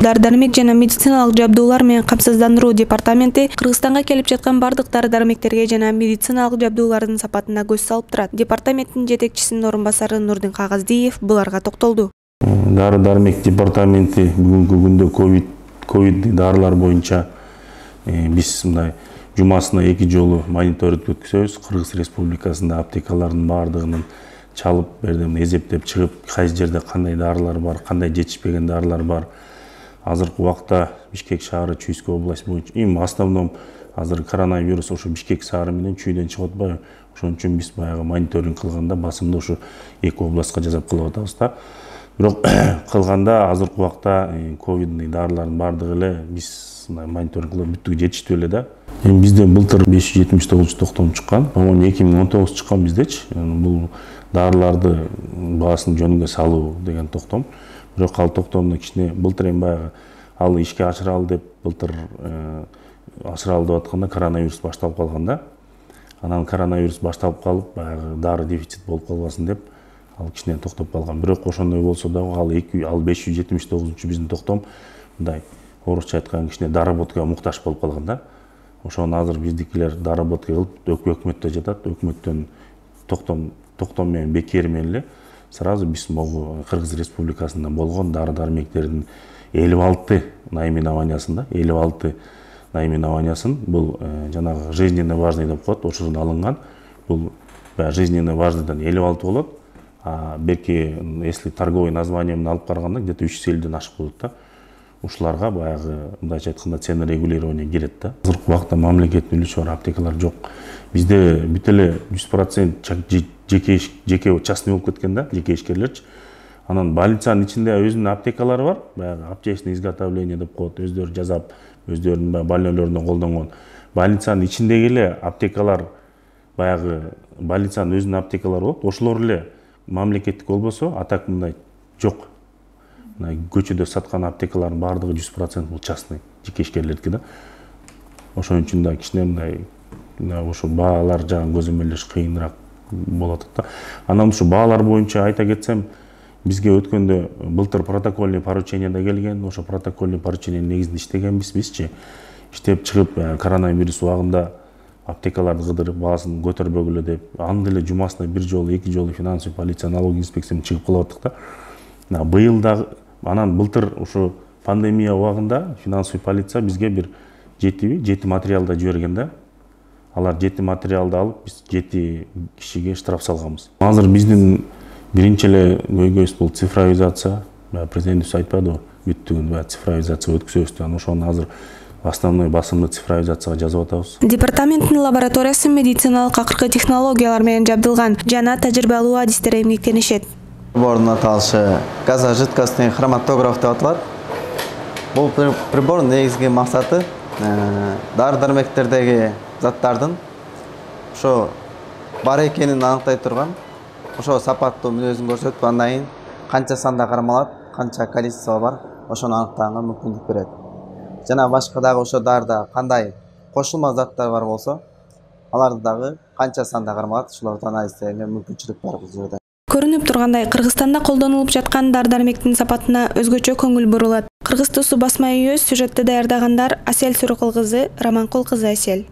Дары-дармек жана медициналык жабдуулар менен камсыздандыруу департаменти Кыргызстанга келип жаткан бардык дары-дармектерге жана медициналык жабдуулардын сапатына көз салып турат. Департаменттин жетекчисинин орун басары Нурдин Кагаздиев буларга токтолду. Дары-дармек департаменти бүгүнкү күндө ковид дарылар боюнча биз мындай жумасына 2 жолу мониторинг өткөзөбүз. Кыргыз Республикасында аптекалардын бардыгынын чалып бердим, эзептеп чыгып, кайсы жерде кандай дарылар бар, кандай жетишпеген дарылар бар. Азыркы убакта Бишкек шаары, Чуйская область боюнча эң основном азыр коронавирус ошо Бишкек шаары менен Чүйдөн чыгып атпайбы? Ошон үчүн биз баягы мониторинг кылганда басымды ошо 2 областка жасап кылып атабыз да. Бирок кылганда азыркы убакта ковидный дарылардын бардыгы эле биз мониторинг кылып бүттүгү жетиштүү эле да. Бизде былтыр 579 токтом чыккан. По-моему 2019 чыккан биздечи. Бул дарыларды баасын жөнүнгө салуу деген токтом. Бирок ал токтомду кичине былтыр эми баягы ал ишке ашыралы деп былтыр ашыралы деп атканда коронавирус башталып калган да. Анан коронавирус башталып калып баягы дары дефицит болуп калбасын деп ал кичине токтоп калган. Бирок ошондой болсо дагы ал 579 биздин токтом мындай орусча айтканда кичине доработкага муктаж болуп калган да. Ошону азыр биздикилер доработка кылып өкмөттө жатат. Өкмөттөн токтом менен бекер менен эле сразу биз могу Кыргыз Республикасында болгон дары-дармектердин 56 наименованиясын 56 наименованиясын бул жанагы жизненно важный деп коет, ошодон алынган. Бул жизненно важныйдан 56 болот. А берки если торговый название менен алып караганда где-то 350ден ашык болот да. Ушуларга баягы мындайча айтканда цена регулирования кирет да. Азыркы убакта мамлекеттин үлүшү бар аптекалар жок. Бизде бүт эле 100% жеке частный болуп кеткен да, жеке ишкерлерчи. Анан больницанын ичинде өзүнүн аптекалары бар, баягы аптечное изготовление деп коет, өздөрү жасап, өздөрүнүн больнойлорунда колдонгон. Больницанын ичиндеги эле аптекалар баягы больницанын өзүнүн аптекалары болот. Ошолор эле мамлекеттик болбосо, а так мындай жок. Көчөдө саткан аптекалардын бардыгы 100% бул частный, жеке ишкерлердики да. Ошон үчүн да кичине мындай ошо баалар жагын көзөмөлдөш кыйыныраак болот да. Анан ушу баалар боюнча айта кетсем, бизге өткөндө былтыр протокольный поручение да келген. Ошо протокольный поручение негизинде иштегенбиз бизчи. Иштеп чыгып коронавирус убагында аптекаларды кыдырып баасын көтөрбөгүлө деп, аны деле жумасына 1 жолу, 2 жолу финансовый полиция, налоговый инспекция чыгып кылып аттык да. Быйыл да анан былтыр ушу пандемия убагында финансовый полиция бизге бир 7 материалда жиберген да. Алар 7 материалды алып, биз 7 кишиге штраф салганбыз. Азыр биздин биринчи эле көйгөйүбүз бул цифровизация. Президентибиз айтпадыбы, бүттүгүн цифровизация өткөзөбүз деп. Ошону азыр основной басымды цифровизацияга жазып атабыз. Департаменттин лабораториясы медициналык акыркы технологиялар менен жабдылган жана тажрыйба алуу адистер эмгектенишет. Прибордун аталышы газожидкостный хроматограф деп аталат. Бул прибордун негизги максаты дары-дармектердеги заттардын ошо бар экенин аныктай турган, ошо сапаттуу мүнөзүн көрсөтүп, андан кийин канча санда кармалат, канча количество бар, ошону аныктаганга мүмкүндүк берет. Жана башка дагы ошо дарыда кандай кошулма заттар бар болсо, аларды дагы канча санда кармалат, ошолорду анализдегенге мүмкүнчүлүк бар бул жерде. Көрүнүп тургандай, Кыргызстанда колдонулуп жаткан дары-дармектин сапатына өзгөчө көңүл бурулат. Кыргыз Тусу басма үйү сюжетти даярдагандар Асель Сүрөкул кызы, Романкул кызы Асель.